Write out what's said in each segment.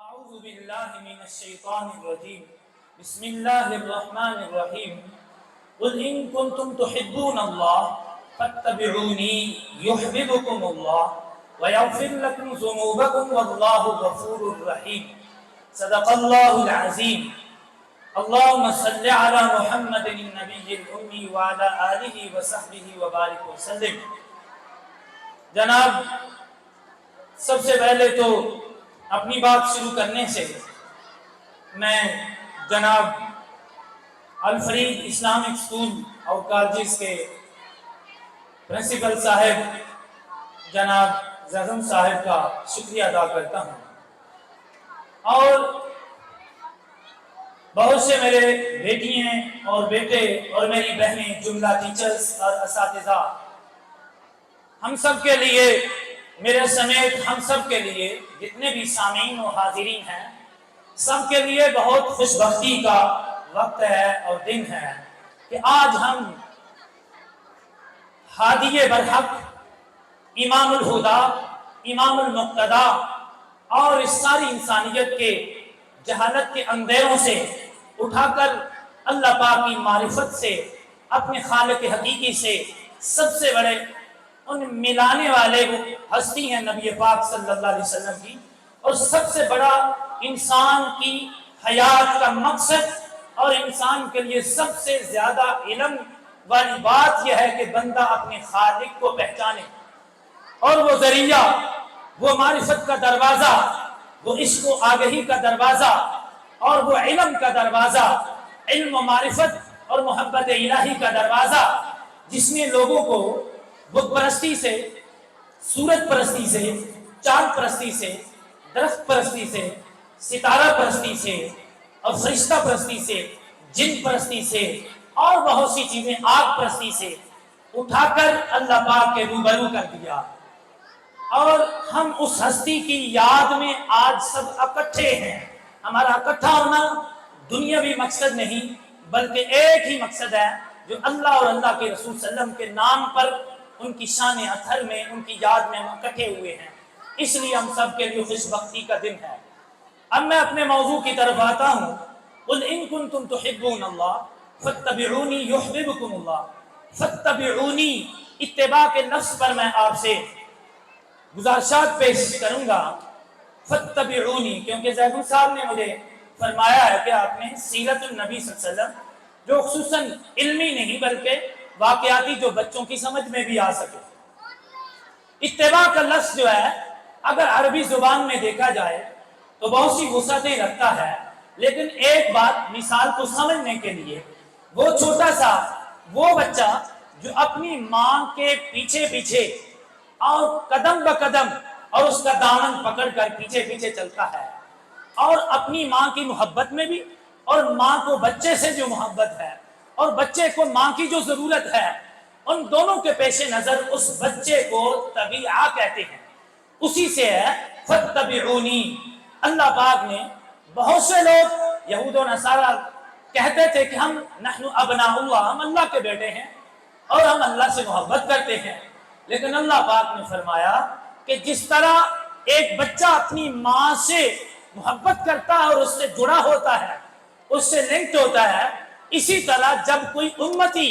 أعوذ بالله من الشيطان الرجيم بسم الله الرحمن الرحيم قل إن كنتم تحبون الله فاتبعوني يحببكم الله ويغفر لكم ذنوبكم والله غفور رحيم صدق الله العظيم اللهم صل على محمد النبي الأمي وعلى آله وصحبه وبارك وسلم. جناب، سب سے پہلے تو اپنی بات شروع کرنے سے میں جناب الفریق اسلامک اسکول اور کالجز کے پرنسپل صاحب جناب زغم صاحب کا شکریہ ادا کرتا ہوں، اور بہت سے میرے بیٹی ہیں اور بیٹے اور میری بہنیں، جملہ ٹیچرز اور اساتذہ، ہم سب کے لیے، میرے سمیت ہم سب کے لیے، جتنے بھی سامعین و حاضرین ہیں، سب کے لیے بہت خوش بختی کا وقت ہے اور دن ہے کہ آج ہم ہادی برحق، امام الہدا، امام المقتدا اور اس ساری انسانیت کے جہالت کے اندھیروں سے اٹھا کر اللہ پاک کی معرفت سے، اپنے خالق حقیقی سے، سب سے بڑے ان ملانے والے ہستی ہیں نبی پاک صلی اللہ علیہ وسلم کی، اور سب سے بڑا انسان کی حیات کا مقصد اور انسان کے لیے سب سے زیادہ علم والی بات یہ ہے کہ بندہ اپنے خالق کو پہچانے، اور وہ ذریعہ، وہ معرفت کا دروازہ، وہ عشق و آگہی کا دروازہ، اور وہ علم کا دروازہ، علم و معرفت اور محبت الہی کا دروازہ، جس نے لوگوں کو بت پرستی سے، سورج پرستی سے، چاند پرستی سے، درخت پرستی سے، ستارہ پرستی سے، اور فرشتہ پرستی سے، جن پرستی سے، اور بہت سی چیزیں، آگ پرستی سے اٹھا کر اللہ پاک کے روبرو کر دیا. اور ہم اس ہستی کی یاد میں آج سب اکٹھے ہیں. ہمارا اکٹھا ہونا دنیاوی مقصد نہیں، بلکہ ایک ہی مقصد ہے جو اللہ اور اللہ کے رسول صلی اللہ علیہ وسلم کے نام پر، ان کی شان اطہر میں، ان کی یاد میں ہم اکٹھے ہوئے ہیں. اس لیے ہم سب کے لیے خوش بختی کا دن ہے. اب میں اپنے موضوع کی طرف آتا ہوں. قل ان کنتم تحبون اللہ فاتبعونی یحببکم اللہ. فاتبعونی، اتباع کے لفظ پر میں آپ سے گزارشات پیش کروں گا. فاتبعونی، کیونکہ زیدون صاحب نے مجھے فرمایا ہے کہ آپ نے سیرت النبی صلی اللہ علیہ وسلم، جو خصوصاً علمی نہیں بلکہ واقعاتی، جو بچوں کی سمجھ میں بھی آ سکے. اتباع کا لفظ جو ہے، اگر عربی زبان میں دیکھا جائے تو بہت سی وسعتیں رکھتا ہے، لیکن ایک بات مثال کو سمجھنے کے لیے، وہ چھوٹا سا وہ بچہ جو اپنی ماں کے پیچھے پیچھے اور قدم بقدم اور اس کا دامن پکڑ کر پیچھے پیچھے چلتا ہے، اور اپنی ماں کی محبت میں بھی، اور ماں کو بچے سے جو محبت ہے اور بچے کو ماں کی جو ضرورت ہے، ان دونوں کے پیش نظر اس بچے کو طبیعہ کہتے ہیں. اسی سے ہے فاتبعونی. اللہ پاک نے، بہت سے لوگ یہود و نصارہ کہتے تھے کہ ہم نحن ابناء اللہ، ہم اللہ کے بیٹے ہیں اور ہم اللہ سے محبت کرتے ہیں. لیکن اللہ پاک نے فرمایا کہ جس طرح ایک بچہ اپنی ماں سے محبت کرتا ہے اور اس سے جڑا ہوتا ہے، اس سے لنکڈ ہوتا ہے، اسی طرح جب کوئی امتی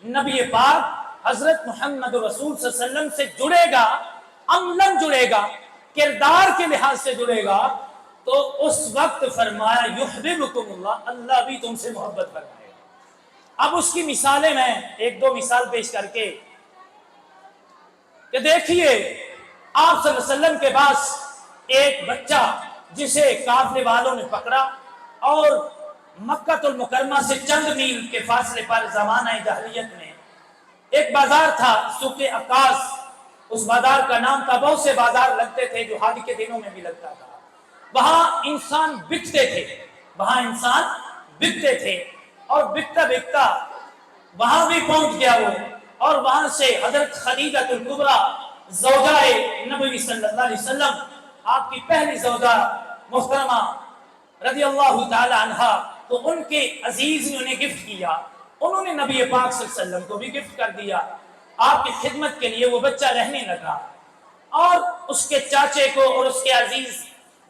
نبی پاک حضرت محمد رسول صلی اللہ علیہ وسلم سے جڑے گا، عملاً جڑے گا، کردار کے لحاظ سے جڑے گا، تو اس وقت فرمایا یحببکم اللہ، اللہ بھی تم سے محبت فرمائے گا. اب اس کی مثالیں میں ایک دو مثال پیش کر کے کہ دیکھیے، آپ صلی اللہ علیہ وسلم کے پاس ایک بچہ جسے قافلے والوں نے پکڑا، اور مکہ المکرمہ سے چند میل کے فاصلے پر زمانہ جاہلیت میں ایک بازار تھا، سوق عکاظ. اس بازار کا نام تھا. بہت سے بازار لگتے تھے جو حج کے دنوں میں بھی لگتا تھا. وہاں انسان بکتے تھے، اور بکتا بکتا وہاں بھی پہنچ گیا وہ، اور وہاں سے حضرت خدیجہ الکبریٰ زوجہ نبی صلی اللہ علیہ وسلم، آپ کی پہلی زوجہ محترمہ رضی اللہ تعالی عنہا، تو ان کے عزیز نے انہیں گفٹ کیا. انہوں نے نبی پاک صلی اللہ علیہ وسلم کو بھی گفٹ کر دیا. آپ کی خدمت کے لیے وہ بچہ رہنے لگا، اور اس کے چاچے کو اور اس کے عزیز